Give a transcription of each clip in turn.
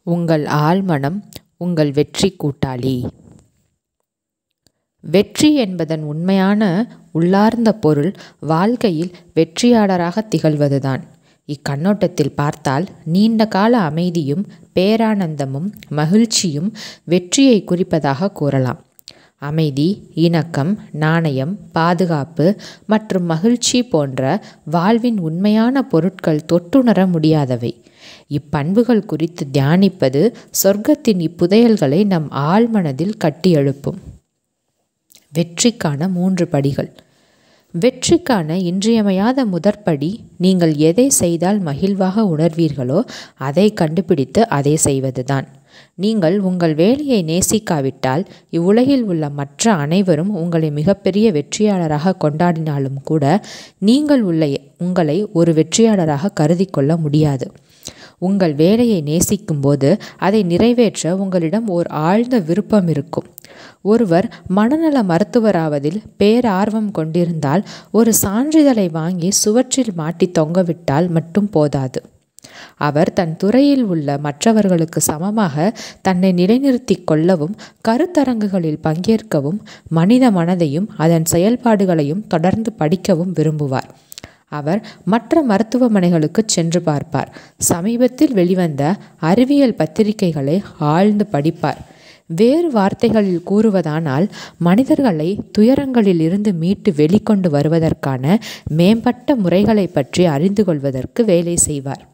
உங்கள் ஆழ்மனம் உங்கள் வெற்றி கூட்டாளி. வெற்றி என்பதன் உண்மையான உள்ளார்ந்த பொருள் வாழ்க்கையில் வெற்றியாளராக திகழ்வதுதான். இக்கண்ணோட்டத்தில் பார்த்தால் நீண்ட கால அமைதியும் பேரானந்தமும் மகிழ்ச்சியும் வெற்றியை குறிப்பதாக கூறலாம். அமைதி, இணக்கம், நாணயம், பாதுகாப்பு மற்றும் மகிழ்ச்சி போன்ற வாழ்வின் உண்மையான பொருட்கள் தொட்டுணர முடியாதவை. இப்பண்புகள் குறித்து தியானிப்பது சொர்க்கத்தின் இப்புதையல்களை நம் ஆழ்மனதில் கட்டி எழுப்பும். வெற்றிக்கான 3 படிகள். வெற்றிக்கான இன்றியமையாத முதற்படி, நீங்கள் எதை செய்தால் மகிழ்வாக உணர்வீர்களோ அதை கண்டுபிடித்து அதை செய்வதுதான். நீங்கள் உங்கள் வேலையை நேசிக்காவிட்டால் இவ்வுலகில் உள்ள மற்ற அனைவரும் உங்களை மிகப்பெரிய வெற்றியாளராக கொண்டாடினாலும் கூட நீங்கள் உங்களை ஒரு வெற்றியாளராக கருதி கொள்ள முடியாது. உங்கள் வேலையை நேசிக்கும் போது அதை நிறைவேற்ற உங்களிடம் ஓர் ஆழ்ந்த விருப்பம் இருக்கும். ஒருவர் மனநல மருத்துவராவதில் பேரார்வம் கொண்டிருந்தால் ஒரு சான்றிதழை வாங்கி சுவற்றில் மாட்டி தொங்கவிட்டால் மட்டும் போதாது. அவர் தன் துறையில் உள்ள மற்றவர்களுக்கு சமமாக தன்னை நிலைநிறுத்தி கொள்ளவும் கருத்தரங்குகளில் பங்கேற்கவும் மனித மனதையும் அதன் செயல்பாடுகளையும் தொடர்ந்து படிக்கவும் விரும்புவார். அவர் மற்ற மருத்துவமனைகளுக்கு சென்று பார்ப்பார். சமீபத்தில் வெளிவந்த அறிவியல் பத்திரிகைகளை ஆழ்ந்து படிப்பார். வேறு வார்த்தைகளில் கூறுவதானால், மனிதர்களை துயரங்களில் இருந்து மீட்டு வெளிக்கொண்டு வருவதற்கான மேம்பட்ட முறைகளை பற்றி அறிந்து கொள்வதற்கு வேலை செய்வார்.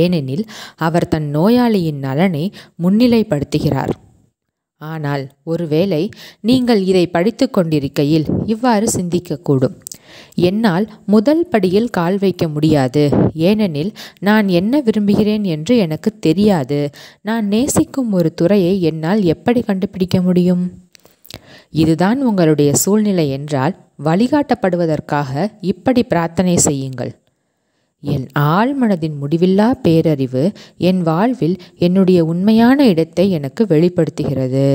ஏனெனில் அவர் தன் நோயாளியின் நலனை முன்னிலைப்படுத்துகிறார். ஆனால் ஒருவேளை நீங்கள் இதை படித்து கொண்டிருக்கையில் இவ்வாறு சிந்திக்கக்கூடும்: என்னால் முதல் படியில் கால் வைக்க முடியாது, ஏனெனில் நான் என்ன விரும்புகிறேன் என்று எனக்கு தெரியாது. நான் நேசிக்கும் ஒரு துறையை என்னால் எப்படி கண்டுபிடிக்க முடியும்? இதுதான் உங்களுடைய சூழ்நிலை என்றால் வழிகாட்டப்படுவதற்காக இப்படி பிரார்த்தனை செய்யுங்கள்: என் ஆழ்மனதின் முடிவில்லா பேரறிவு என் வாழ்வில் என்னுடைய உண்மையான இடத்தை எனக்கு வெளிப்படுத்துகிறது.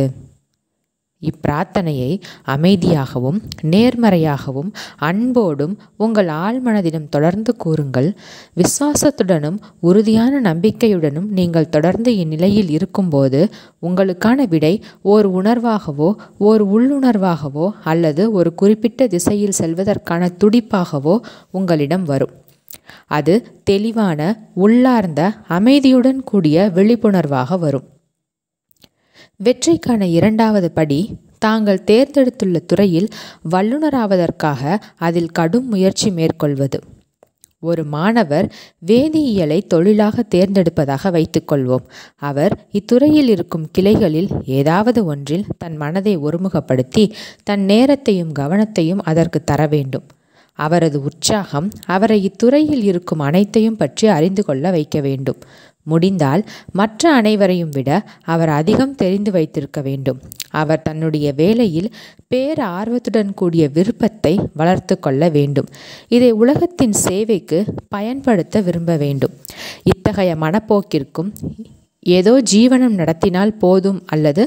இப்பிரார்த்தனையை அமைதியாகவும் நேர்மறையாகவும் அன்போடும் உங்கள் ஆழ்மனதிடம் தொடர்ந்து கூறுங்கள். விசுவாசத்துடனும் உறுதியான நம்பிக்கையுடனும் நீங்கள் தொடர்ந்து இந்நிலையில் இருக்கும்போது உங்களுக்கான விடை ஓர் உணர்வாகவோ ஓர் உள்ளுணர்வாகவோ அல்லது ஒரு குறிப்பிட்ட திசையில் செல்வதற்கான துடிப்பாகவோ உங்களிடம் வரும். அது தெளிவான உள்ளார்ந்த அமைதியுடன் கூடிய விழிப்புணர்வாக வரும். வெற்றிக்கான 2வது படி, தாங்கள் தேர்ந்தெடுத்துள்ள துறையில் வல்லுநராவதற்காக அதில் கடும் முயற்சி மேற்கொள்வது. ஒரு மாணவர் வேதியியலை தொழிலாக தேர்ந்தெடுப்பதாக வைத்துக்கொள்வோம். அவர் இத்துறையில் இருக்கும் கிளைகளில் ஏதாவது ஒன்றில் தன் மனதை ஒருமுகப்படுத்தி தன் நேரத்தையும் கவனத்தையும் அதற்கு தர வேண்டும். அவரது உற்சாகம் அவரை இத்துறையில் இருக்கும் அனைத்தையும் பற்றி அறிந்து கொள்ள வைக்க வேண்டும். முடிந்தால் மற்ற அனைவரையும் விட அவர் அதிகம் தெரிந்து வைத்திருக்க வேண்டும். அவர் தன்னுடைய வேலையில் பேரார்வத்துடன் கூடிய விருப்பத்தை வளர்த்து கொள்ள வேண்டும். இதை உலகத்தின் சேவைக்கு பயன்படுத்த விரும்ப வேண்டும். இத்தகைய மனப்போக்கிற்கும் ஏதோ ஜீவனம் நடத்தினால் போதும் அல்லது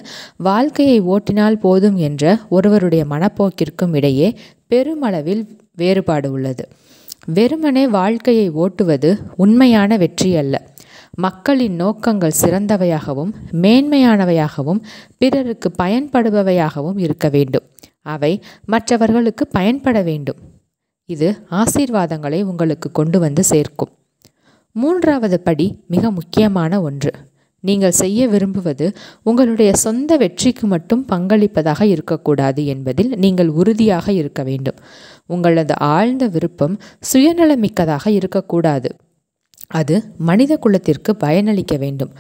வாழ்க்கையை ஓட்டினால் போதும் என்ற ஒருவருடைய மனப்போக்கிற்கும் இடையே பெருமளவில் வேறுபாடு உள்ளது. வெறுமனே வாழ்க்கையை ஓட்டுவது உண்மையான வெற்றி அல்ல. மக்களின் நோக்கங்கள் சிறந்தவையாகவும் மேன்மையானவையாகவும் பிறருக்கு பயன்படுபவையாகவும் இருக்க வேண்டும். அவை மற்றவர்களுக்கு பயன்பட வேண்டும். இது ஆசீர்வாதங்களை உங்களுக்கு கொண்டு வந்து சேர்க்கும். 3வது படி மிக முக்கியமான ஒன்று. நீங்கள் செய்ய விரும்புவது உங்களுடைய சொந்த வெற்றிக்கு மட்டும் பங்களிப்பதாக இருக்கக்கூடாது என்பதில் நீங்கள் உறுதியாக இருக்க வேண்டும். உங்களது ஆழ்ந்த விருப்பம் சுயநலமிக்கதாக இருக்கக்கூடாது. அது மனித குலத்திற்கு பயனளிக்க வேண்டும்.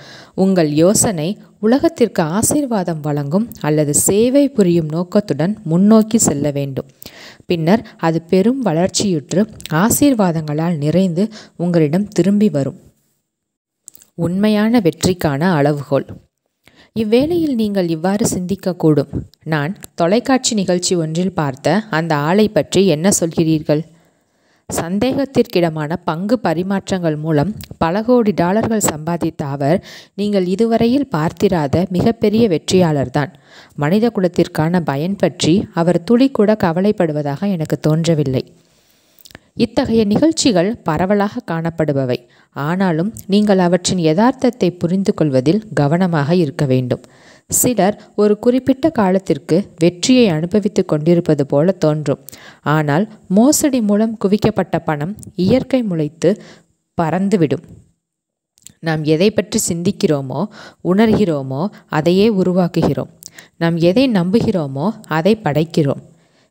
உங்கள் யோசனை உலகத்திற்கு ஆசீர்வாதம் வழங்கும் அல்லது சேவை புரியும் நோக்கத்துடன் முன்னோக்கி செல்ல வேண்டும். பின்னர் அது பெரும் வளர்ச்சியுற்று ஆசீர்வாதங்களால் நிறைந்து உங்களிடம் திரும்பி வரும். உண்மையான வெற்றிக்கான அளவுகோல். இவ்வேளையில் நீங்கள் இவ்வாறு சிந்திக்கக்கூடும்: நான் தொலைக்காட்சி நிகழ்ச்சி ஒன்றில் பார்த்த அந்த ஆளை பற்றி என்ன சொல்கிறீர்கள்? சந்தேகத்திற்கிடமான பங்கு பரிமாற்றங்கள் மூலம் பல கோடி டாலர்கள் சம்பாதித்த அவர் நீங்கள் இதுவரையில் பார்த்திராத மிகப்பெரிய வெற்றியாளர்தான். மனித குலத்திற்கான பயன் பற்றி அவர் துளி கூட கவலைப்படுவதாக எனக்கு தோன்றவில்லை. இத்தகைய நிகழ்ச்சிகள் பரவலாக காணப்படுபவை. ஆனாலும் நீங்கள் அவற்றின் யதார்த்தத்தை புரிந்து கொள்வதில் கவனமாக இருக்க வேண்டும். சிலர் ஒரு குறிப்பிட்ட காலத்திற்கு வெற்றியை அனுபவித்து கொண்டிருப்பது போல தோன்றும். ஆனால் மோசடி மூலம் குவிக்கப்பட்ட பணம் இயற்கை முளைத்து பறந்துவிடும். நாம் எதை பற்றி சிந்திக்கிறோமோ உணர்கிறோமோ அதையே உருவாக்குகிறோம். நாம் எதை நம்புகிறோமோ அதை படைக்கிறோம்.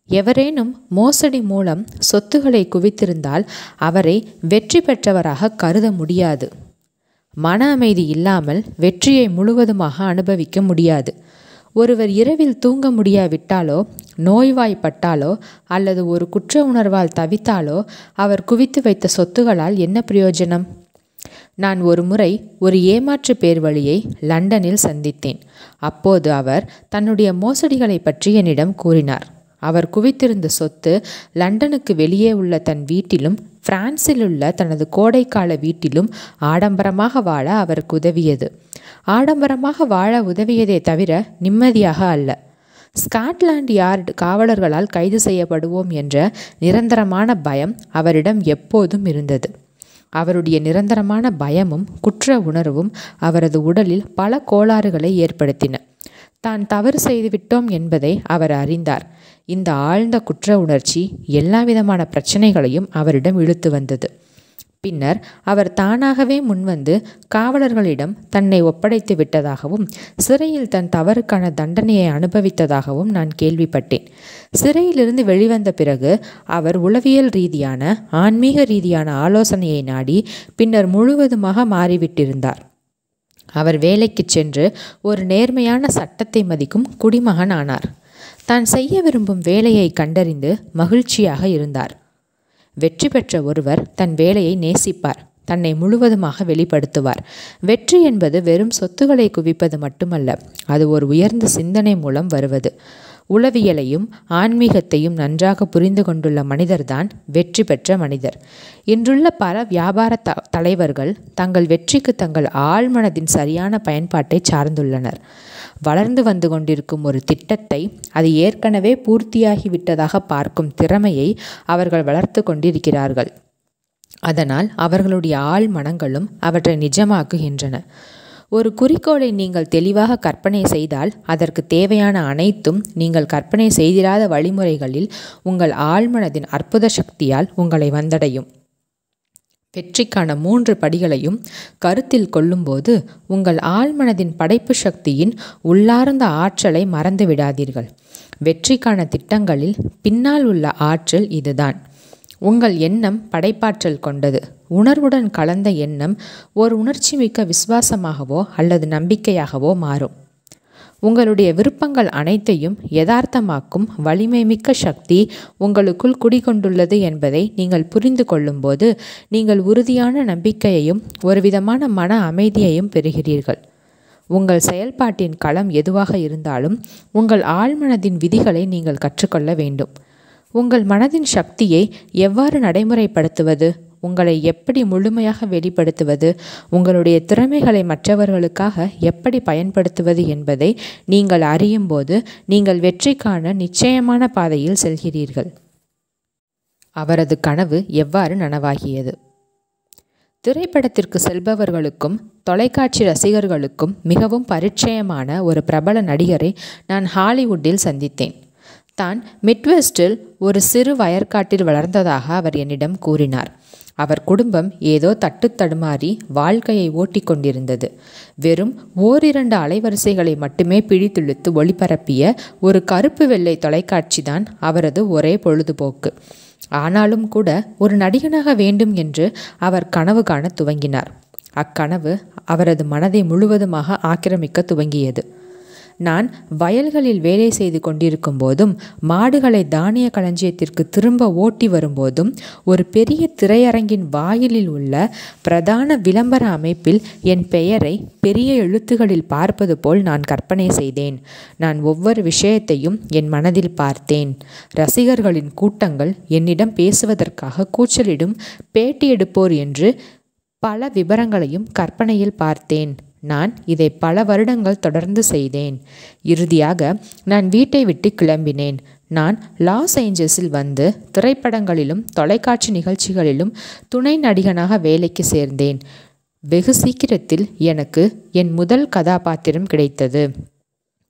எவரேனும் மோசடி மூலம் சொத்துக்களை குவித்திருந்தால் அவரை வெற்றி பெற்றவராக கருத முடியாது. மன அமைதி இல்லாமல் வெற்றியை முழுவதுமாக அனுபவிக்க முடியாது. ஒருவர் இரவில் தூங்க முடியாவிட்டாலோ, நோய்வாய்ப்பட்டாலோ அல்லது ஒரு குற்ற உணர்வால் தவித்தாலோ அவர் குவித்து வைத்த சொத்துகளால் என்ன பிரயோஜனம்? நான் ஒரு முறை ஒரு ஏமாற்று பேர் வழியை லண்டனில் சந்தித்தேன். அப்போது அவர் தன்னுடைய மோசடிகளை பற்றி என்னிடம் கூறினார். அவர் குவித்திருந்த சொத்து லண்டனுக்கு வெளியே உள்ள தன் வீட்டிலும் பிரான்சில் உள்ள தனது கோடைக்கால வீட்டிலும் ஆடம்பரமாக வாழ அவருக்கு உதவியது. ஆடம்பரமாக வாழ உதவியதே தவிர நிம்மதியாக அல்ல. ஸ்காட்லாந்து யார்டு காவலர்களால் கைது செய்யப்படுவோம் என்ற நிரந்தரமான பயம் அவரிடம் எப்போதும் இருந்தது. அவருடைய நிரந்தரமான பயமும் குற்ற உணர்வும் அவரது உடலில் பல கோளாறுகளை ஏற்படுத்தின. தான் தவறு செய்துவிட்டோம் என்பதை அவர் அறிந்தார். இந்த ஆழ்ந்த குற்ற உணர்ச்சி எல்லாவிதமான பிரச்சனைகளையும் அவரிடம் இழுத்து வந்தது. பின்னர் அவர் தானாகவே முன்வந்து காவலர்களிடம் தன்னை ஒப்படைத்து விட்டதாகவும் சிறையில் தன் தவறுக்கான தண்டனையை அனுபவித்ததாகவும் நான் கேள்விப்பட்டேன். சிறையிலிருந்து வெளிவந்த பிறகு அவர் உளவியல் ரீதியான ஆன்மீக ரீதியான ஆலோசனையை நாடி பின்னர் முழுவதுமாக மாறிவிட்டிருந்தார். அவர் வேலைக்கு சென்று ஒரு நேர்மையான சட்டத்தை மதிக்கும் குடிமகன் ஆனார். தான் செய்ய விரும்பும் வேலையை கண்டறிந்து மகிழ்ச்சியாக இருந்தார். வெற்றி பெற்ற ஒருவர் தன் வேலையை நேசிப்பார், தன்னை முழுவதுமாக வெளிப்படுத்துவார். வெற்றி என்பது வெறும் சொத்துக்களை குவிப்பது மட்டுமல்ல, அது ஒரு உயர்ந்த சிந்தனை மூலம் வருவது. உளவியலையும் ஆன்மீகத்தையும் நன்றாக புரிந்து கொண்டுள்ள மனிதர்தான் வெற்றி பெற்ற மனிதர். இன்றுள்ள பல வியாபார தலைவர்கள் தங்கள் வெற்றிக்கு தங்கள் ஆழ்மனதின் சரியான பயன்பாட்டை சார்ந்துள்ளனர். வளர்ந்து வந்து கொண்டிருக்கும் ஒரு திட்டத்தை அது ஏற்கனவே பூர்த்தியாகிவிட்டதாக பார்க்கும் திறமையை அவர்கள் வளர்த்து கொண்டிருக்கிறார்கள். அதனால் அவர்களுடைய ஆழ் மனங்களும் அவற்றை நிஜமாக்குகின்றன. ஒரு குறிக்கோளை நீங்கள் தெளிவாக கற்பனை செய்தால் அதற்கு தேவையான அனைத்தும் நீங்கள் கற்பனை செய்திராத வழிமுறைகளில் உங்கள் ஆழ்மனதின் அற்புத சக்தியால் உங்களை வந்தடையும். வெற்றிக்கான 3 படிகளையும் கருத்தில் கொள்ளும்போது உங்கள் ஆழ்மனதின் படைப்பு சக்தியின் உள்ளார்ந்த ஆற்றலை மறந்து விடாதீர்கள். வெற்றிக்கான திட்டங்களில் பின்னால் உள்ள ஆற்றல் இதுதான். உங்கள் எண்ணம் படைப்பாற்றல் கொண்டது. உணர்வுடன் கலந்த எண்ணம் ஒரு உணர்ச்சி மிக்க விசுவாசமாகவோ அல்லது நம்பிக்கையாகவோ மாறும். உங்களுடைய விருப்பங்கள் அனைத்தையும் யதார்த்தமாக்கும் வலிமை மிக்க சக்தி உங்களுக்குள் குடிகொண்டுள்ளது என்பதை நீங்கள் புரிந்து கொள்ளும்போது நீங்கள் உறுதியான நம்பிக்கையையும் ஒருவிதமான மன அமைதியையும் பெறுகிறீர்கள். உங்கள் செயல்பாட்டின் களம் எதுவாக இருந்தாலும் உங்கள் ஆழ்மனதின் விதிகளை நீங்கள் கற்றுக்கொள்ள வேண்டும். உங்கள் மனதின் சக்தியை எவ்வாறு நடைமுறைப்படுத்துவது, உங்களை எப்படி முழுமையாக வெளிப்படுத்துவது, உங்களுடைய திறமைகளை மற்றவர்களுக்காக எப்படி பயன்படுத்துவது என்பதை நீங்கள் அறியும் போது நீங்கள் வெற்றிக்கான நிச்சயமான பாதையில் செல்கிறீர்கள். அவரது கனவு எவ்வாறு நனவாகியது? திரைப்படத்திற்கு செல்பவர்களுக்கும் தொலைக்காட்சி ரசிகர்களுக்கும் மிகவும் பரிச்சயமான ஒரு பிரபல நடிகரை நான் ஹாலிவுட்டில் சந்தித்தேன். தான் மிட்வெஸ்டில் ஒரு சிறு வயற்காட்டில் வளர்ந்ததாக அவர் என்னிடம் கூறினார். அவர் குடும்பம் ஏதோ தட்டு தடுமாறி வாழ்க்கையை ஓட்டி கொண்டிருந்தது. வெறும் 1-2 அலைவரிசைகளை மட்டுமே பிடித்துழுத்து ஒளிபரப்பிய ஒரு கருப்பு வெள்ளை தொலைக்காட்சி தான் அவரது ஒரே பொழுதுபோக்கு. ஆனாலும் கூட ஒரு நடிகனாக வேண்டும் என்று அவர் கனவு காண துவங்கினார். அக்கனவு அவரது மனதை முழுவதுமாக ஆக்கிரமிக்க துவங்கியது. நான் வயல்களில் வேலை செய்து கொண்டிருக்கும் போதும் மாடுகளை தானிய களஞ்சியத்திற்கு திரும்ப ஓட்டி வரும்போதும் ஒரு பெரிய திரையரங்கின் வாயிலில் உள்ள பிரதான விளம்பர அமைப்பில் என் பெயரை பெரிய எழுத்துகளில் பார்ப்பது போல் நான் கற்பனை செய்தேன். நான் ஒவ்வொரு விஷயத்தையும் என் மனதில் பார்த்தேன். ரசிகர்களின் கூட்டங்கள் என்னிடம் பேசுவதற்காக கூச்சலிடும் பேட்டி எடுப்போர் என்று பல விபரங்களையும் கற்பனையில் பார்த்தேன். நான் இதை பல வருடங்கள் தொடர்ந்து செய்தேன். இறுதியாக நான் வீட்டை விட்டு கிளம்பினேன். நான் லாஸ் ஏஞ்சல்ஸில் வந்து திரைப்படங்களிலும் தொலைக்காட்சி நிகழ்ச்சிகளிலும் துணை நடிகனாக வேலைக்கு சேர்ந்தேன். வெகு சீக்கிரத்தில் எனக்கு என் முதல் கதாபாத்திரம் கிடைத்தது.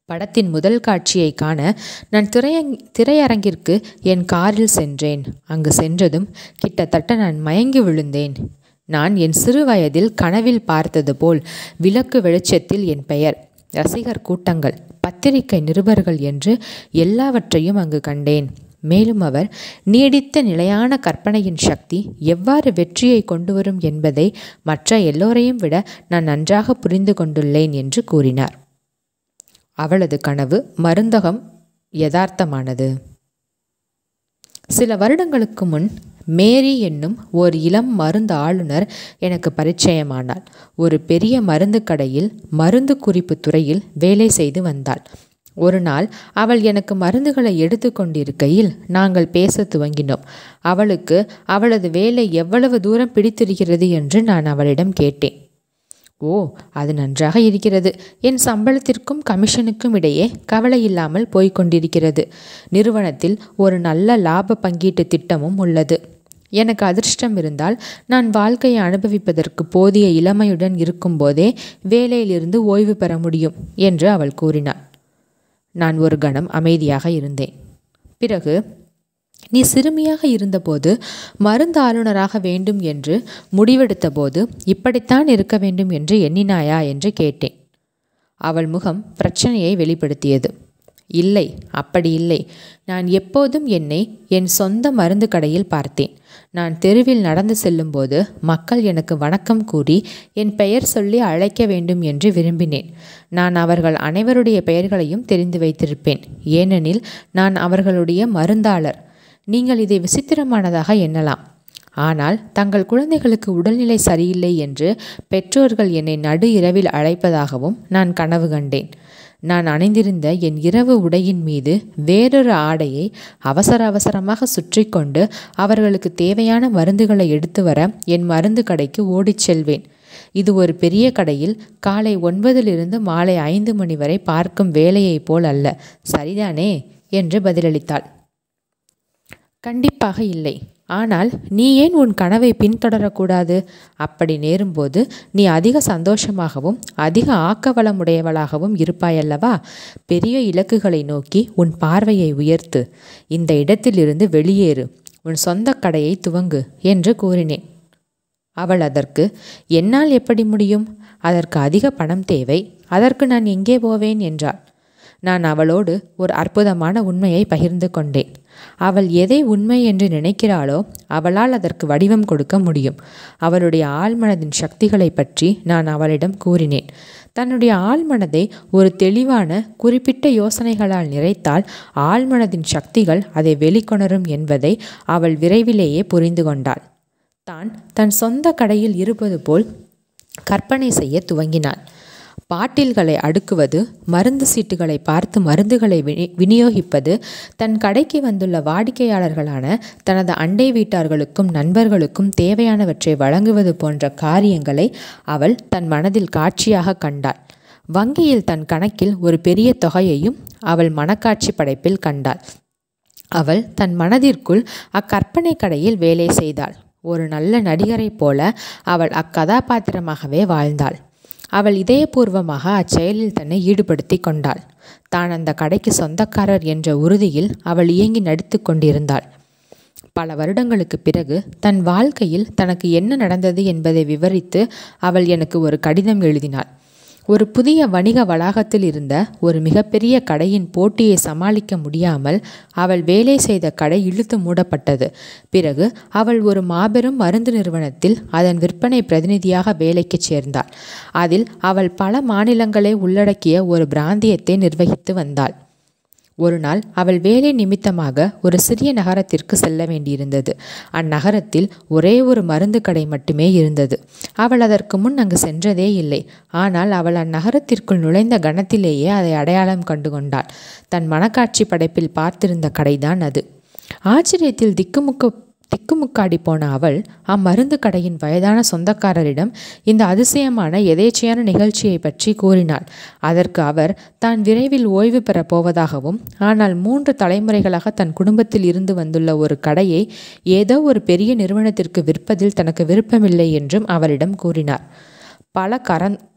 படத்தின் முதல் காட்சியை காண நான் திரையரங்கிற்கு என் காரில் சென்றேன். அங்கு சென்றதும் கிட்டத்தட்ட நான் மயங்கி விழுந்தேன். நான் என் சிறு வயதில் கனவில் பார்த்தது போல் விளக்கு வெளிச்சத்தில் என் பெயர், ரசிகர் கூட்டங்கள், பத்திரிகை நிருபர்கள் என்று எல்லாவற்றையும் அங்கு கண்டேன். மேலும் அவர் நீடித்த நிலையான கற்பனையின் சக்தி எவ்வாறு வெற்றியை கொண்டு வரும் என்பதை மற்ற எல்லோரையும் விட நான் நன்றாக புரிந்து கொண்டுள்ளேன் என்று கூறினார். அவளது கனவு மருந்தகம் யதார்த்தமானது. சில வருடங்களுக்கு முன் மேரி என்னும் ஓர் இளம் மருந்து ஆளுநர் எனக்கு பரிச்சயமானாள். ஒரு பெரிய மருந்து கடையில் மருந்து குறிப்பு துறையில் வேலை செய்து வந்தாள். ஒரு நாள் அவள் எனக்கு மருந்துகளை எடுத்து கொண்டிருக்கையில் நாங்கள் பேச துவங்கினோம். அவளுக்கு அவளது வேலை எவ்வளவு தூரம் பிடித்திருக்கிறது என்று நான் அவளிடம் கேட்டேன். ஓ, அது நன்றாக இருக்கிறது. என் சம்பளத்திற்கும் கமிஷனுக்கும் இடையே கவலை இல்லாமல் போய்கொண்டிருக்கிறது. நிறுவனத்தில் ஒரு நல்ல லாப பங்கீட்டு திட்டமும் உள்ளது. எனக்கு அதிர்ஷ்டம் இருந்தால் நான் வாழ்க்கையை அனுபவிப்பதற்கு போதிய இளமையுடன் இருக்கும்போதே வேலையிலிருந்து ஓய்வு பெற முடியும் என்று அவள் கூறினாள். நான் ஒரு கணம் அமைதியாக இருந்தேன். பிறகு, நீ சிறுமியாக இருந்தபோது மருந்து ஆளுநராக வேண்டும் என்று முடிவெடுத்த போது இப்படித்தான் இருக்க வேண்டும் என்று எண்ணினாயா என்று கேட்டேன். அவள் முகம் பிரச்சனையை வெளிப்படுத்தியது. இல்லை, அப்படி இல்லை. நான் எப்போதும் என்னை என் சொந்த மருந்து கடையில் பார்த்தேன். நான் தெருவில் நடந்து செல்லும்போது மக்கள் எனக்கு வணக்கம் கூறி என் பெயர் சொல்லி அழைக்க வேண்டும் என்று விரும்பினேன். நான் அவர்கள் அனைவருடைய பெயர்களையும் தெரிந்து வைத்திருப்பேன். ஏனெனில் நான் அவர்களுடைய மருந்தாளர். நீங்கள் இதை விசித்திரமானதாக எண்ணலாம். ஆனால் தங்கள் குழந்தைகளுக்கு உடல்நிலை சரியில்லை என்று பெற்றோர்கள் என்னை நடு இரவில் அழைப்பதாகவும் நான் கனவு கண்டேன். நான் அணிந்திருந்த என் இரவு உடையின் மீது வேறொரு ஆடையை அவசரமாக சுற்றி கொண்டு அவர்களுக்கு தேவையான மருந்துகளை எடுத்து வர என் மருந்து கடைக்கு ஓடிச் செல்வேன். இது ஒரு பெரிய கடையில் காலை 9 மாலை 5 மணி வரை பார்க்கும் வேலையைப் போல் அல்ல, சரிதானே என்று பதிலளித்தாள். கண்டிப்பாக இல்லை. ஆனால் நீ ஏன் உன் கனவை பின்தொடரக்கூடாது? அப்படி நேரும்போது நீ அதிக சந்தோஷமாகவும் அதிக ஆக்கவளமுடையவளாகவும் இருப்பாயல்லவா? பெரிய இலக்குகளை நோக்கி உன் பார்வையை உயர்த்து. இந்த இடத்திலிருந்து வெளியேறு. உன் சொந்த கடையை துவங்கு என்று கூறினேன். அவள் அதற்கு, என்னால் எப்படி முடியும்? அதற்கு அதிக பணம் தேவை. அதற்கு நான் எங்கே போவேன் என்றாள். நான் அவளோடு ஒரு அற்புதமான உண்மையை பகிர்ந்து கொண்டேன். அவள் எதை உண்மை என்று நினைக்கிறாளோ அவளால் அதற்கு வடிவம் கொடுக்க முடியும். அவளுடைய ஆழ்மனதின் சக்திகளை பற்றி நான் அவளிடம் கூறினேன். தன்னுடைய ஆழ்மனதை ஒரு தெளிவான குறிப்பிட்ட யோசனைகளால் நிறைத்தால் ஆழ்மனதின் சக்திகள் அதை வெளிக்கொணரும் என்பதை அவள் விரைவிலேயே புரிந்து கொண்டாள். தன் சொந்த கடையில் இருப்பது போல் கற்பனை செய்ய துவங்கினாள். பாட்டில்களை அடுக்குவது, மருந்து சீட்டுகளை பார்த்து மருந்துகளை விநியோகிப்பது, தன் கடைக்கு வந்துள்ள வாடிக்கையாளர்களான தனது அண்டை வீட்டார்களுக்கும் நண்பர்களுக்கும் தேவையானவற்றை வழங்குவது போன்ற காரியங்களை அவள் தன் மனதில் காட்சியாக கண்டாள். வங்கியில் தன் கணக்கில் ஒரு பெரிய தொகையையும் அவள் மனக்காட்சி படைப்பில் கண்டாள். அவள் தன் மனதிற்குள் அக்கற்பனை கடையில் வேலை செய்தாள். ஒரு நல்ல நடிகரைப் போல அவள் அக்கதாபாத்திரமாகவே வாழ்ந்தாள். அவள் இதயபூர்வமாக அச்செயலில் தன்னை ஈடுபடுத்தி கொண்டாள். தான் அந்த கடைக்கு சொந்தக்காரர் என்ற உறுதியில் அவள் இயங்கி நடித்து கொண்டிருந்தாள். பல வருடங்களுக்கு பிறகு தன் வாழ்க்கையில் தனக்கு என்ன நடந்தது என்பதை விவரித்து அவள் எனக்கு ஒரு கடிதம் எழுதினாள். ஒரு புதிய வணிக வளாகத்தில் இருந்த ஒரு மிகப்பெரிய கடையின் போட்டியை சமாளிக்க முடியாமல் அவள் வேலை செய்த கடை இழுத்து மூடப்பட்டது. பிறகு அவள் ஒரு மாபெரும் மருந்து நிறுவனத்தில் அதன் விற்பனை பிரதிநிதியாக வேலைக்கு சேர்ந்தாள். அதில் அவள் பல மாநிலங்களை உள்ளடக்கிய ஒரு பிராந்தியத்தை நிர்வகித்து வந்தாள். ஒரு நாள் அவள் வேலை நிமித்தமாக ஒரு சிறிய நகரத்திற்கு செல்ல வேண்டியிருந்தது. அந்நகரத்தில் ஒரே ஒரு மருந்து கடை மட்டுமே இருந்தது. அவள் அதற்கு முன் அங்கு சென்றதே இல்லை. ஆனால் அவள் அந்நகரத்திற்குள் நுழைந்த கணத்திலேயே அதை அடையாளம் கண்டு கொண்டாள். தன் மனக்காட்சி படைப்பில் பார்த்திருந்த கடைதான் அது. ஆச்சரியத்தில் திக்குமுக்காடி போன அவள் அம்மருந்து கடையின் வயதான சொந்தக்காரரிடம் இந்த அதிசயமான எதேச்சையான நிகழ்ச்சியை பற்றி கூறினாள். அதற்கு அவர் தான் விரைவில் ஓய்வு பெறப் போவதாகவும், ஆனால் 3 தலைமுறைகளாக தன் குடும்பத்தில் இருந்து வந்துள்ள ஒரு கடையை ஏதோ ஒரு பெரிய நிறுவனத்திற்கு விற்பதில் தனக்கு விருப்பமில்லை என்றும் அவரிடம் கூறினார். பல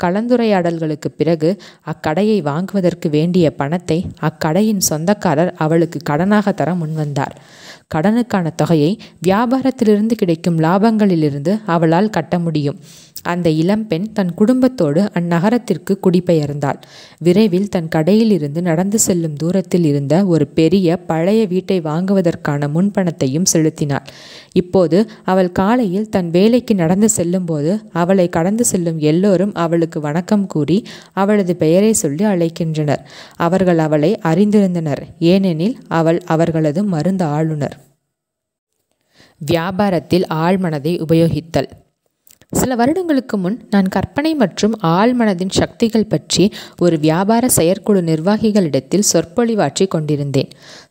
கலந்துரையாடல்களுக்கு பிறகு அக்கடையை வாங்குவதற்கு வேண்டிய பணத்தை அக்கடையின் சொந்தக்காரர் அவளுக்கு கடனாக தர முன்வந்தார். கடனுக்கான தொகையை வியாபாரத்திலிருந்து கிடைக்கும் லாபங்களிலிருந்து அவளால் கட்ட முடியும். அந்த இளம்பெண் தன் குடும்பத்தோடு அந்நகரத்திற்கு குடிபெயர்ந்தாள். விரைவில் தன் கடையில் இருந்து நடந்து செல்லும் தூரத்தில் இருந்த ஒரு பெரிய பழைய வீட்டை வாங்குவதற்கான முன்பணத்தையும் செலுத்தினாள். இப்போது அவள் காலையில் தன் வேலைக்கு நடந்து செல்லும்போது அவளை கடந்து செல்லும் எல்லோரும் அவளுக்கு வணக்கம் கூறி அவளது பெயரை சொல்லி அழைக்கின்றனர். அவர்கள் அவளை அறிந்திருந்தனர், ஏனெனில் அவள் அவர்களது மருந்து ஆளுநர். வியாபாரத்தில் ஆழ்மனதை உபயோகித்தல். சில வருடங்களுக்கு முன் நான் கற்பனை மற்றும் ஆழ்மனதின் சக்திகள் பற்றி ஒரு வியாபார செயற்குழு நிர்வாகிகளிடத்தில் சொற்பொழிவாற்றி கொண்டிருந்தேன்.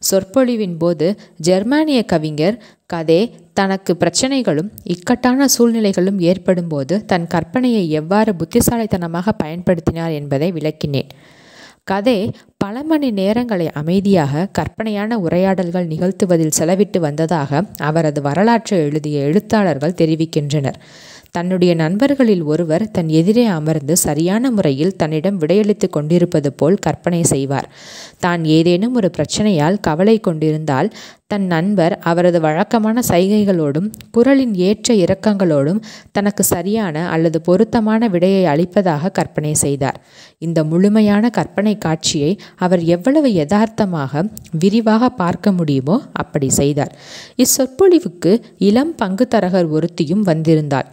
சொற்பொழிவின் போது ஜெர்மானிய கவிஞர் கதே தனக்கு பிரச்சனைகளும் இக்கட்டான சூழ்நிலைகளும் ஏற்படும் போது தன் கற்பனையை எவ்வாறு புத்திசாலித்தனமாக பயன்படுத்தினார் என்பதை விளக்கினேன். கதே பல மணி நேரங்களை அமைதியாக கற்பனையான உரையாடல்கள் நிகழ்த்துவதில் செலவிட்டு வந்ததாக அவரது வரலாற்றை எழுதிய எழுத்தாளர்கள் தெரிவிக்கின்றனர். தன்னுடைய நண்பர்களில் ஒருவர் தன் எதிரே அமர்ந்து சரியான முறையில் தன்னிடம் விடையளித்து கொண்டிருப்பது போல் கற்பனை செய்வார். தான் ஏதேனும் ஒரு பிரச்சனையால் கவலை கொண்டிருந்தால் தன் நண்பர் அவரது வழக்கமான சைகைகளோடும் குரலின் ஏற்ற இறக்கங்களோடும் தனக்கு சரியான அல்லது பொருத்தமான விடையை அளிப்பதாக கற்பனை செய்தார். இந்த முழுமையான கற்பனை காட்சியை அவர் எவ்வளவு யதார்த்தமாக விரிவாக பார்க்க முடியுமோ அப்படி செய்தார். இச்சொற்பொழிவுக்கு இளம் பங்குத்தரகர் ஒருத்தியும் வந்திருந்தாள்.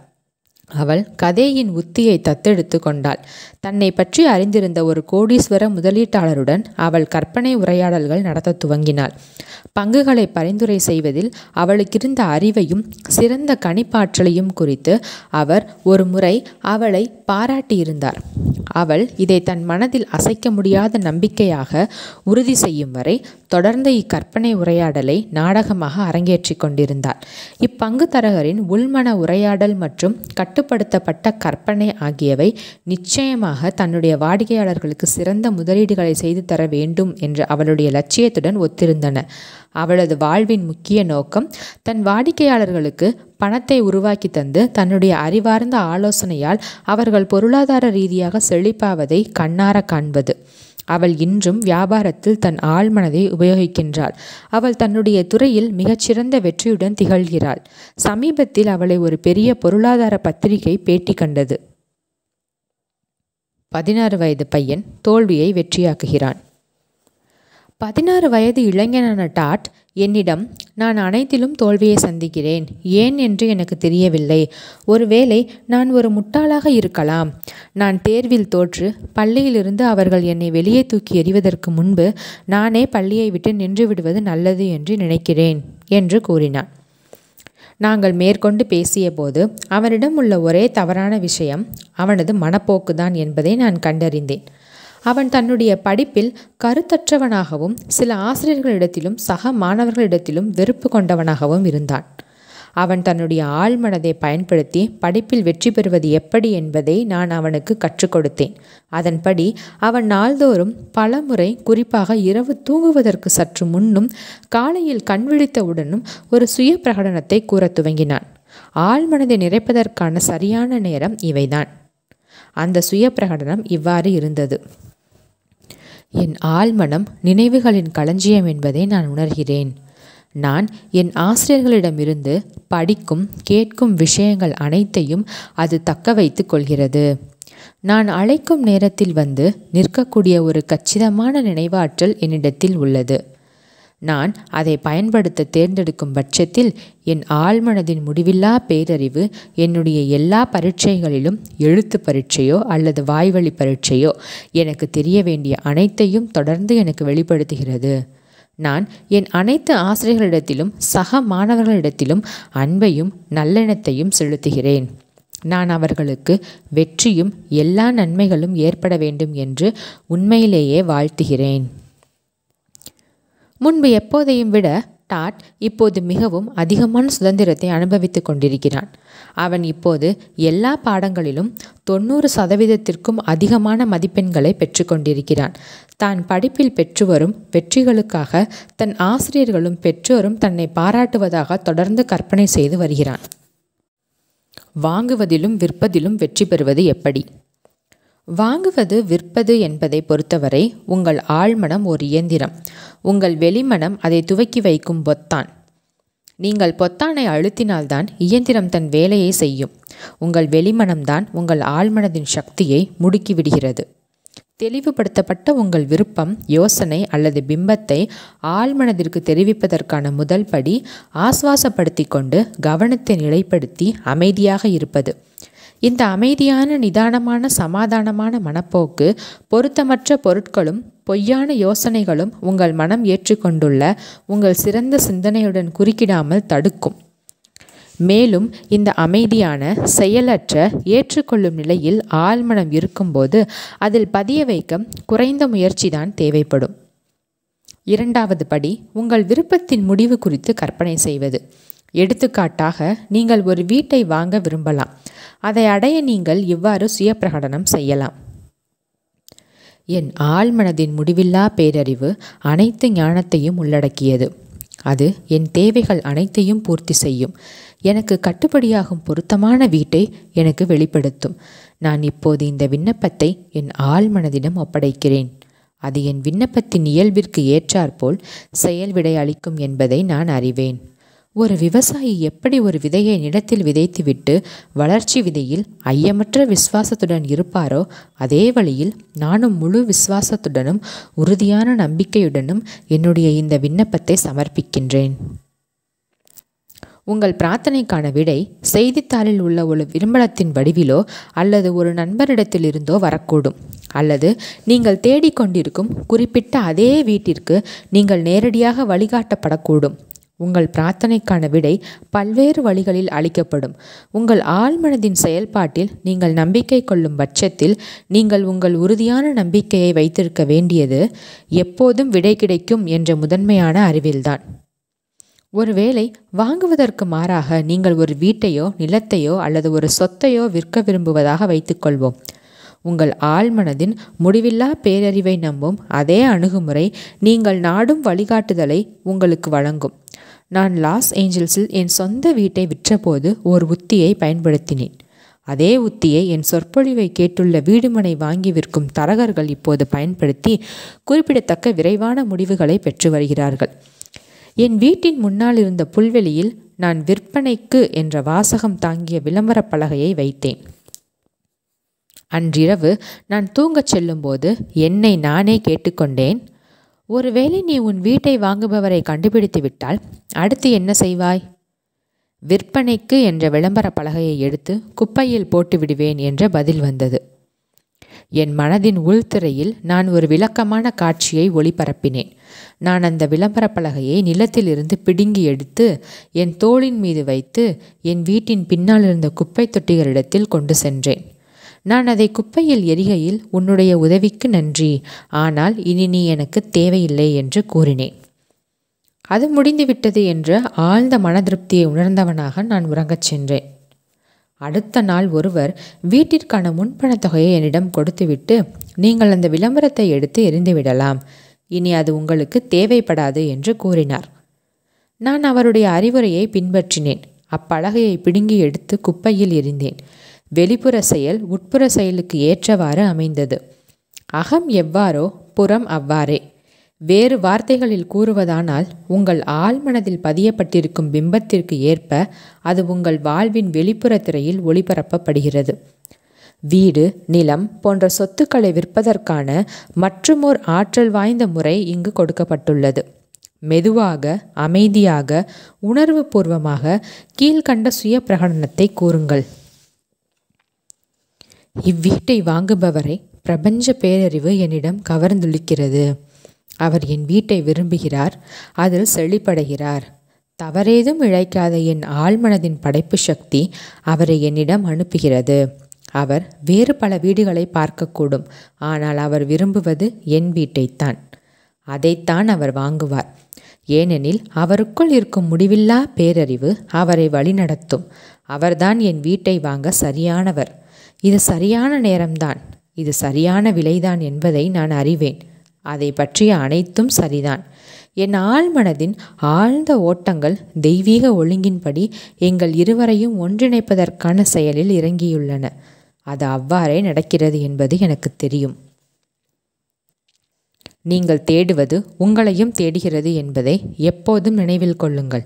அவள் கதேயின் உத்தியை தத்தெடுத்து கொண்டாள். தன்னை பற்றி அறிந்திருந்த ஒரு கோடீஸ்வர முதலீட்டாளருடன் அவள் கற்பனை உரையாடல்கள் நடத்த துவங்கினாள். பங்குகளை பரிந்துரை செய்வதில் அவளுக்கிருந்த அறிவையும் சிறந்த கணிப்பாற்றலையும் குறித்து அவர் ஒரு முறை அவளை பாராட்டியிருந்தார். அவள் இதை தன் மனதில் அசைக்க முடியாத நம்பிக்கையாக உறுதி செய்யும் வரை தொடர்ந்து இக்கற்பனை உரையாடலை நாடகமாக அரங்கேற்றி கொண்டிருந்தாள். இப்பங்கு தரகரின் உள்மன உரையாடல் மற்றும் கட்டுப்படுத்தப்பட்ட கற்பனை ஆகியவை நிச்சயமாக தன்னுடைய வாடிக்கையாளர்களுக்கு சிறந்த முதலீடுகளை செய்து தர வேண்டும் என்ற அவளுடைய லட்சியத்துடன் ஒத்திருந்தன. அவளது வாழ்வின் முக்கிய நோக்கம் தன் வாடிக்கையாளர்களுக்கு பணத்தை உருவாக்கி தந்து தன்னுடைய அறிவார்ந்த ஆலோசனையால் அவர்கள் பொருளாதார ரீதியாக செழிப்பாவதை கண்ணார காண்பது. அவள் இன்றும் வியாபாரத்தில் தன் ஆழ்மனதை உபயோகிக்கின்றாள். அவள் தன்னுடைய துறையில் மிகச்சிறந்த வெற்றியுடன் திகழ்கிறாள். சமீபத்தில் அவளை ஒரு பெரிய பொருளாதார பத்திரிகை பேட்டி கண்டது. 16 வயது பையன் தோல்வியை வெற்றியாக்குகிறான். 16 வயது இளைஞனான டாட் என்னிடம், நான் அனைத்திலும் தோல்வியை சந்திக்கிறேன், ஏன் என்று எனக்கு தெரியவில்லை. ஒருவேளை நான் ஒரு முட்டாளாக இருக்கலாம். நான் தேர்வில் தோற்று பள்ளியிலிருந்து அவர்கள் என்னை வெளியே தூக்கி எறிவதற்கு முன்பு நானே பள்ளியை விட்டு நின்று விடுவது நல்லது என்று நினைக்கிறேன் என்று கூறினான். நாங்கள் மேற்கொண்டு பேசிய போது அவனிடம் உள்ள ஒரே தவறான விஷயம் அவனது மனப்போக்குதான் என்பதை நான் கண்டறிந்தேன். அவன் தன்னுடைய படிப்பில் கருத்தற்றவனாகவும் சில ஆசிரியர்களிடத்திலும் சக மாணவர்களிடத்திலும் வெறுப்பு கொண்டவனாகவும் இருந்தான். அவன் தன்னுடைய ஆழ்மனதை பயன்படுத்தி படிப்பில் வெற்றி பெறுவது எப்படி என்பதை நான் அவனுக்கு கற்றுக் கொடுத்தேன். அதன்படி அவன் நாள்தோறும் பல முறை, குறிப்பாக இரவு தூங்குவதற்கு சற்று முன்னும் காலையில் கண்விழித்தவுடனும் ஒரு சுய பிரகடனத்தை கூற துவங்கினான். ஆழ்மனதை நிறைப்பதற்கான சரியான நேரம் இவைதான். அந்த சுய பிரகடனம் இவ்வாறு இருந்தது: என் ஆழ்மனம் நினைவுகளின் களஞ்சியம் என்பதை நான் உணர்கிறேன். நான் என் ஆசிரியர்களிடமிருந்து படிக்கும் கேட்கும் விஷயங்கள் அனைத்தையும் அது தக்க வைத்து கொள்கிறது. நான் அழைக்கும் நேரத்தில் வந்து நிற்கக்கூடிய ஒரு கச்சிதமான நினைவாற்றல் என்னிடத்தில் உள்ளது. நான் அதை பயன்படுத்த தேர்ந்தெடுக்கும் பட்சத்தில் என் ஆழ்மனதின் முடிவில்லா பேரறிவு என்னுடைய எல்லா பரீட்சைகளிலும், எழுத்து பரீட்சையோ அல்லது வாய்வழி பரீட்சையோ, எனக்கு தெரிய வேண்டிய அனைத்தையும் தொடர்ந்து எனக்கு வெளிப்படுத்துகிறது. நான் என் அனைத்து ஆசிரியர்களிடத்திலும் சக மாணவர்களிடத்திலும் அன்பையும் நல்லெண்ணத்தையும் செலுத்துகிறேன். நான் அவர்களுக்கு வெற்றியும் எல்லா நன்மைகளும் ஏற்பட வேண்டும் என்று உண்மையிலேயே வாழ்த்துகிறேன். முன்பு எப்போதையும் விட டாட் இப்போது மிகவும் அதிகமான சுதந்திரத்தை அனுபவித்துக் கொண்டிருக்கிறான். அவன் இப்போது எல்லா பாடங்களிலும் 90% அதிகமான மதிப்பெண்களை பெற்றுக்கொண்டிருக்கிறான். தான் படிப்பில் பெற்று வரும் வெற்றிகளுக்காக தன் ஆசிரியர்களும் பெற்றோரும் தன்னை பாராட்டுவதாக தொடர்ந்து கற்பனை செய்து வருகிறான். வாங்குவதிலும் விற்பதிலும் வெற்றி பெறுவது எப்படி? வாங்குவது விற்பது என்பதை பொறுத்தவரை உங்கள் ஆழ்மனம் ஒரு இயந்திரம். உங்கள் வெளிமனம் அதை துவக்கி வைக்கும் பொத்தான். நீங்கள் பொத்தானை அழுத்தினால்தான் இயந்திரம் தன் வேலையை செய்யும். உங்கள் வெளிமனம்தான் உங்கள் ஆழ்மனதின் சக்தியை முடுக்கிவிடுகிறது. தெளிவுபடுத்தப்பட்ட உங்கள் விருப்பம், யோசனை அல்லது பிம்பத்தை ஆழ்மனதிற்கு தெரிவிப்பதற்கான முதல் படி ஆசுவாசப்படுத்தி கொண்டு கவனத்தை நிலைப்படுத்தி அமைதியாக இருப்பது. இந்த அமைதியான, நிதானமான, சமாதானமான மனப்போக்கு பொருத்தமற்ற பொருட்களும் பொய்யான யோசனைகளும் உங்கள் மனம் ஏற்றுக்கொண்டுள்ள உங்கள் சிறந்த சிந்தனையுடன் குறுக்கிடாமல் தடுக்கும். மேலும் இந்த அமைதியான, செயலற்ற, ஏற்றுக்கொள்ளும் நிலையில் ஆழ்மனம் இருக்கும்போது அதில் பதிய வைக்க குறைந்த முயற்சிதான் தேவைப்படும். இரண்டாவது படி உங்கள் விருப்பத்தின் முடிவு குறித்து கற்பனை செய்வது. எடுத்துக்காட்டாக, நீங்கள் ஒரு வீட்டை வாங்க விரும்பலாம். அதை அடைய நீங்கள் இவ்வாறு சுய பிரகடனம் செய்யலாம். என் ஆழ்மனதின் முடிவில்லா பேரறிவு அனைத்து ஞானத்தையும் உள்ளடக்கியது. அது என் தேவைகள் அனைத்தையும் பூர்த்தி செய்யும். எனக்கு கட்டுப்படியாகும் பொருத்தமான வீட்டை எனக்கு வெளிப்படுத்தும். நான் இப்போது இந்த விண்ணப்பத்தை என் ஆழ்மனதிடம் ஒப்படைக்கிறேன். அது என் விண்ணப்பத்தின் இயல்பிற்கு ஏற்றாற்போல் செயல் விடை அளிக்கும் என்பதை நான் அறிவேன். ஒரு விவசாயி எப்படி ஒரு விதையை நிலத்தில் விதைத்துவிட்டு வளர்ச்சி விதையில் ஐயமற்ற விசுவாசத்துடன் இருப்பாரோ அதே வழியில் நானும் முழு விசுவாசத்துடனும் உறுதியான நம்பிக்கையுடனும் என்னுடைய இந்த விண்ணப்பத்தை சமர்ப்பிக்கின்றேன். உங்கள் பிரார்த்தனைக்கான விடை செய்தித்தாளில் உள்ள ஒரு விளம்பரத்தின் வடிவிலோ அல்லது ஒரு நண்பரிடத்திலிருந்தோ வரக்கூடும். அல்லது நீங்கள் தேடிக்கொண்டிருக்கும் குறிப்பிட்ட அதே வீட்டிற்கு நீங்கள் நேரடியாக வழிகாட்டப்படக்கூடும். உங்கள் பிரார்த்தனைக்கான விடை பல்வேறு வழிகளில் அளிக்கப்படும். உங்கள் ஆழ்மனதின் செயல்பாட்டில் நீங்கள் நம்பிக்கை கொள்ளும் பட்சத்தில் நீங்கள் உங்கள் உறுதியான நம்பிக்கையை வைத்திருக்க வேண்டியது எப்போதும் விடை கிடைக்கும் என்ற முதன்மையான அறிவில்தான். ஒருவேளை வாங்குவதற்கு மாறாக நீங்கள் ஒரு வீட்டையோ நிலத்தையோ அல்லது ஒரு சொத்தையோ விற்க விரும்புவதாக வைத்துக்கொள்வோம். உங்கள் ஆழ்மனதின் முடிவில்லா பேரறிவை நம்பும் அதே அணுகுமுறை நீங்கள் நாடும் வழிகாட்டுதலை உங்களுக்கு வழங்கும். நான் லாஸ் ஏஞ்சல்ஸில் என் சொந்த வீட்டை விற்றபோது ஒரு உத்தியை பயன்படுத்தினேன். அதே உத்தியை என் சொற்பொழிவை கேட்டுள்ள வீடுமனை வாங்கி விற்கும் தரகர்கள் இப்போது பயன்படுத்தி குறிப்பிடத்தக்க விரைவான முடிவுகளை பெற்று வருகிறார்கள். என் வீட்டின் முன்னால் இருந்த புல்வெளியில் நான் விற்பனைக்கு என்ற வாசகம் தாங்கிய விளம்பர பலகையை வைத்தேன். அன்றிரவு நான் தூங்கச் செல்லும்போது என்னை நானே கேட்டுக்கொண்டேன், ஒருவேளை நீ உன் வீட்டை வாங்குபவரை கண்டுபிடித்து விட்டால் அடுத்து என்ன செய்வாய்? விற்பனைக்கு என்ற விளம்பர பலகையை எடுத்து குப்பையில் போட்டு விடுவேன் என்ற பதில் வந்தது. என் மனதின் உள்திரையில் நான் ஒரு விளக்கமான காட்சியை ஒளிபரப்பினேன். நான் அந்த விளம்பர பலகையை நிலத்திலிருந்து பிடுங்கி எடுத்து என் தோளின் மீது வைத்து என் வீட்டின் பின்னால் இருந்த குப்பை தொட்டிகளிடத்தில் கொண்டு சென்றேன். நான் அதை குப்பையில் எரிகையில் உன்னுடைய உதவிக்கு நன்றி, ஆனால் இனி நீ எனக்கு தேவையில்லை என்று கூறினேன். அது முடிந்துவிட்டது என்ற ஆழ்ந்த மன திருப்தியை உணர்ந்தவனாக நான் உறங்கச் சென்றேன். அடுத்த நாள் ஒருவர் வீட்டிற்கான முன்பணத் தொகையை என்னிடம் கொடுத்துவிட்டு, நீங்கள் அந்த விளம்பரத்தை எடுத்து எறிந்துவிடலாம், இனி அது உங்களுக்கு தேவைப்படாது என்று கூறினார். நான் அவருடைய அறிவுரையை பின்பற்றினேன். அப்பலகையை பிடுங்கி எடுத்து குப்பையில் எறிந்தேன். வெளிப்புற செயல் உட்புற செயலுக்கு ஏற்றவாறு அமைந்தது. அகம் எவ்வாறோ புறம் அவ்வாறே. வேறு வார்த்தைகளில் கூறுவதானால், உங்கள் ஆழ்மனதில் பதியப்பட்டிருக்கும் பிம்பத்திற்கு ஏற்ப அது உங்கள் வாழ்வின் வெளிப்புற திரையில் ஒளிபரப்பப்படுகிறது. வீடு, நிலம் போன்ற சொத்துக்களை விற்பதற்கான மற்றுமோர் ஆற்றல் வாய்ந்த முறை இங்கு கொடுக்கப்பட்டுள்ளது. மெதுவாக, அமைதியாக, உணர்வு பூர்வமாக கீழ்கண்ட சுய பிரகடனத்தை கூறுங்கள். இவ்வீட்டை வாங்குபவரை பிரபஞ்ச பேரறிவு என்னிடம் கவர்ந்துளிக்கிறது. அவர் என் வீட்டை விரும்புகிறார், அதில் செழிப்படைகிறார். தவறேதும் இழைக்காத என் ஆழ்மனதின் படைப்பு சக்தி அவரை என்னிடம் அனுப்புகிறது. அவர் வேறு பல வீடுகளை பார்க்கக்கூடும், ஆனால் அவர் விரும்புவது என் வீட்டைத்தான். அதைத்தான் அவர் வாங்குவார். ஏனெனில் அவருக்குள் இருக்கும் முடிவில்லா பேரறிவு அவரை வழிநடத்தும். அவர்தான் என் வீட்டை வாங்க சரியானவர். இது சரியான நேரம்தான், இது சரியான விலைதான் என்பதை நான் அறிவேன். அதை பற்றிய அனைத்தும் சரிதான். என் ஆழ்மனதின் ஆழ்ந்த ஓட்டங்கள் தெய்வீக ஒழுங்கின்படி எங்கள் இருவரையும் ஒன்றிணைப்பதற்கான செயலில் இறங்கியுள்ளன. அது அவ்வாறே நடக்கிறது என்பது எனக்கு தெரியும். நீங்கள் தேடுவது உங்களையும் தேடுகிறது என்பதை எப்போதும் நினைவில் கொள்ளுங்கள்.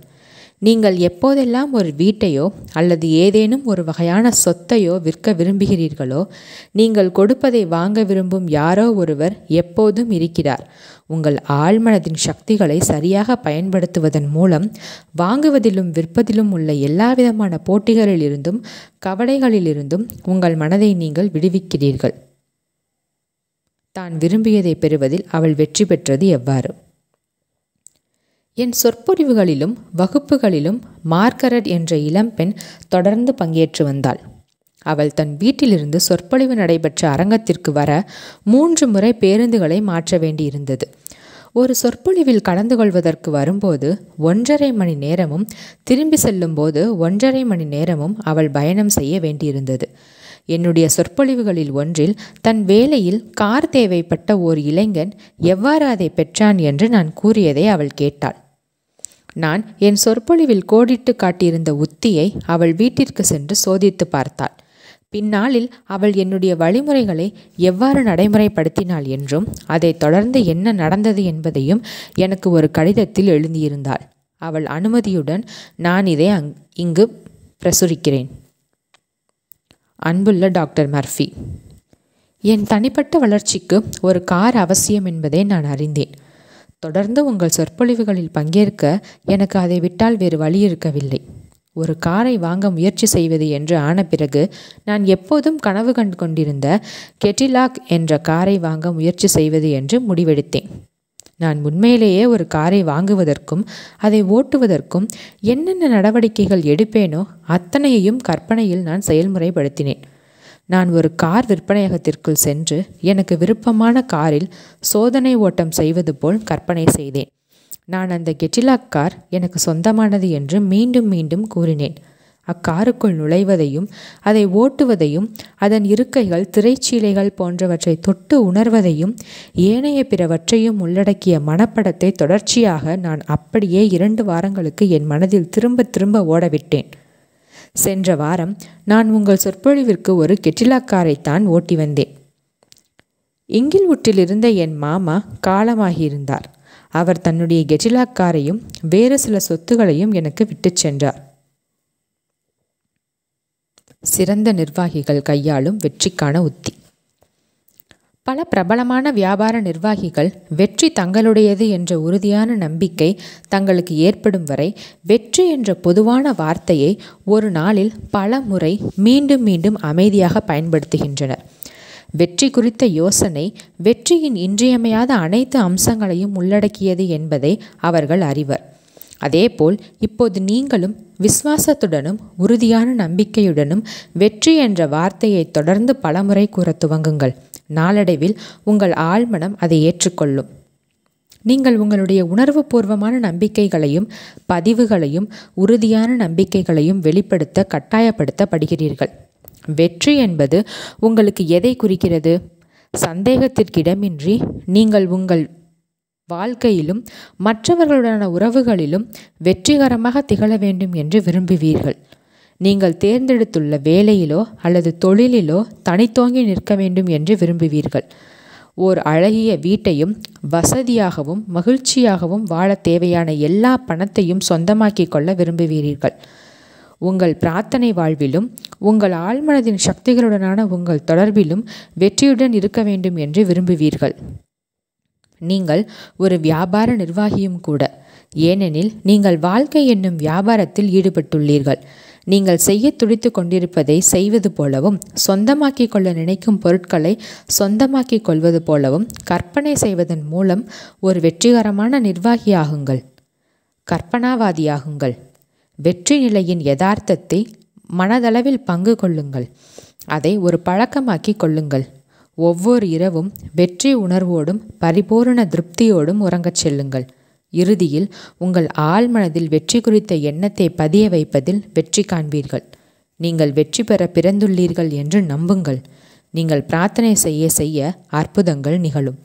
நீங்கள் எப்போதெல்லாம் ஒரு வீட்டையோ அல்லது ஏதேனும் ஒரு வகையான சொத்தையோ விற்க விரும்புகிறீர்களோ, நீங்கள் கொடுப்பதை வாங்க விரும்பும் யாரோ ஒருவர் எப்போதும் இருக்கிறார். உங்கள் ஆழ்மனதின் சக்திகளை சரியாக பயன்படுத்துவதன் மூலம் வாங்குவதிலும் விற்பதிலும் உள்ள எல்லாவிதமான போட்டிகளிலிருந்தும் கவலைகளிலிருந்தும் உங்கள் மனதை நீங்கள் விடுவிக்கிறீர்கள். தான் விரும்பியதை பெறுவதில் அவள் வெற்றி பெற்றது எவ்வாறு? என் சொற்பொழிவுகளிலும் வகுப்புகளிலும் மார்கரெட் என்ற இளம்பெண் தொடர்ந்து பங்கேற்று வந்தாள். அவள் தன் வீட்டிலிருந்து சொற்பொழிவு நடைபெற்ற அரங்கத்திற்கு வர 3 முறை பேருந்துகளை மாற்ற வேண்டியிருந்தது. ஒரு சொற்பொழிவில் கலந்து கொள்வதற்கு வரும்போது 1.5 மணி நேரமும், திரும்பி செல்லும்போது 1.5 மணி நேரமும் அவள் பயணம் செய்ய வேண்டியிருந்தது. என்னுடைய சொற்பொழிவுகளில் ஒன்றில் தன் வேலையில் கார் தேவைப்பட்ட ஓர் இளைஞன் எவ்வாறு அதை பெற்றான் என்று நான் கூறியதை அவள் கேட்டாள். நான் என் சொற்பொழிவில் கோடிட்டு காட்டியிருந்த உத்தியை அவள் வீட்டிற்கு சென்று சோதித்து பார்த்தாள். பின்னாளில் அவள் என்னுடைய வழிமுறைகளை எவ்வாறு நடைமுறைப்படுத்தினாள் என்றும் அதைத் தொடர்ந்து என்ன நடந்தது என்பதையும் எனக்கு ஒரு கடிதத்தில் எழுதியிருந்தாள். அவள் அனுமதியுடன் நான் இதை இங்கு பிரசுரிக்கிறேன். அன்புள்ள டாக்டர் மர்ஃபி, என் தனிப்பட்ட வளர்ச்சிக்கு ஒரு கார் அவசியம் என்பதை நான் அறிந்தேன். தொடர்ந்து உங்கள் சொற்பொழிவுகளில் பங்கேற்க எனக்கு அதை விட்டால் வேறு வழி இருக்கவில்லை. ஒரு காரை வாங்க முயற்சி செய்வது என்று ஆன பிறகு நான் எப்போதும் கனவு கண்டு கொண்டிருந்த கெட்டிலாக் என்ற காரை வாங்க முயற்சி செய்வது என்று முடிவெடுத்தேன். நான் உண்மையிலேயே ஒரு காரை வாங்குவதற்கும் அதை ஓட்டுவதற்கும் என்னென்ன நடவடிக்கைகள் எடுப்பேனோ அத்தனையையும் கற்பனையில் நான் செயல்முறைப்படுத்தினேன். நான் ஒரு கார் விற்பனையகத்திற்குள் சென்று எனக்கு விருப்பமான காரில் சோதனை ஓட்டம் செய்வது போல் கற்பனை செய்தேன். நான் அந்த கெட்டிலாக் கார் எனக்கு சொந்தமானது என்று மீண்டும் மீண்டும் கூறினேன். அக்காருக்குள் நுழைவதையும் அதை ஓட்டுவதையும் அதன் இருக்கைகள், திரைச்சீலைகள் போன்றவற்றை தொட்டு உணர்வதையும் ஏனைய பிறவற்றையும் உள்ளடக்கிய மனப்படத்தை தொடர்ச்சியாக நான் அப்படியே 2 வாரங்களுக்கு என் மனதில் திரும்ப திரும்ப ஓடவிட்டேன். சென்ற வாரம் நான் உங்கள் சொற்பொழிவிற்கு ஒரு கெட்டிலாக் காரைத்தான் ஓட்டி வந்தேன். இங்கில்வுட்டில் இருந்த என் மாமா காலமாகியிருந்தார். அவர் தன்னுடைய கெட்டிலாக் காரையும் வேறு சில சொத்துகளையும் எனக்கு விட்டு சென்றார். சிறந்த நிர்வாகிகள் கையாளும் வெற்றிக்கான உத்தி. பல பிரபலமான வியாபார நிர்வாகிகள் வெற்றி தங்களுடையது என்ற உறுதியான நம்பிக்கை தங்களுக்கு ஏற்படும் வரை வெற்றி என்ற பொதுவான வார்த்தையை ஒரு நாளில் பல முறை மீண்டும் மீண்டும் அமைதியாக பயன்படுத்துகின்றனர். வெற்றி குறித்த யோசனை வெற்றியின் இன்றியமையாத அனைத்து அம்சங்களையும் உள்ளடக்கியது என்பதை அவர்கள் அறிவர். அதேபோல் இப்போது நீங்களும் விசுவாசத்துடனும் உறுதியான நம்பிக்கையுடனும் வெற்றி என்ற வார்த்தையை தொடர்ந்து பலமுறை கூற துவங்குங்கள். நாளடைவில் உங்கள் ஆழ்மனம் அதை ஏற்றுக்கொள்ளும். நீங்கள் உங்களுடைய உணர்வுபூர்வமான நம்பிக்கைகளையும் பதிவுகளையும் உறுதியான நம்பிக்கைகளையும் வெளிப்படுத்த கட்டாயப்படுத்தப்படுகிறீர்கள். வெற்றி என்பது உங்களுக்கு எதை குறிக்கிறது? சந்தேகத்திற்கிடமின்றி நீங்கள் உங்கள் வாழ்க்கையிலும் மற்றவர்களுடனான உறவுகளிலும் வெற்றிகரமாக திகழ வேண்டும் என்று விரும்புவீர்கள். நீங்கள் தேர்ந்தெடுத்துள்ள வேலையிலோ அல்லது தொழிலிலோ தனித்தோங்கி நிற்க வேண்டும் என்று விரும்புவீர்கள். ஓர் அழகிய வீட்டையும் வசதியாகவும் மகிழ்ச்சியாகவும் வாழ தேவையான எல்லா பணத்தையும் சொந்தமாக்கி கொள்ள விரும்புவீர்கள். உங்கள் பிரார்த்தனை வாழ்விலும் உங்கள் ஆழ்மனதின் சக்திகளுடனான உங்கள் தொடர்பிலும் வெற்றியுடன் இருக்க வேண்டும் என்று விரும்புவீர்கள். நீங்கள் ஒரு வியாபார நிர்வாகியும் கூட. ஏனெனில் நீங்கள் வாழ்க்கை என்னும் வியாபாரத்தில் ஈடுபட்டுள்ளீர்கள். நீங்கள் செய்ய துடித்து கொண்டிருப்பதை செய்வது போலவும் சொந்தமாக்கி கொள்ள நினைக்கும் பொருட்களை சொந்தமாக்கி கொள்வது போலவும் கற்பனை செய்வதன் மூலம் ஒரு வெற்றிகரமான நிர்வாகியாகுங்கள். கற்பனாவாதியாகுங்கள். வெற்றி நிலையின் யதார்த்தத்தை மனதளவில் பங்கு கொள்ளுங்கள். அதை ஒரு பழக்கமாக்கி கொள்ளுங்கள். ஒவ்வொரு இரவும் வெற்றி உணர்வோடும் பரிபூரண திருப்தியோடும் உறங்கச் செல்லுங்கள். இறுதியில் உங்கள் ஆழ்மனதில் வெற்றி குறித்த எண்ணத்தை பதிய வைப்பதில் வெற்றி காண்பீர்கள். நீங்கள் வெற்றி பெற பிறந்துள்ளீர்கள் என்று நம்புங்கள். நீங்கள் பிரார்த்தனை செய்ய செய்ய அற்புதங்கள் நிகழும்.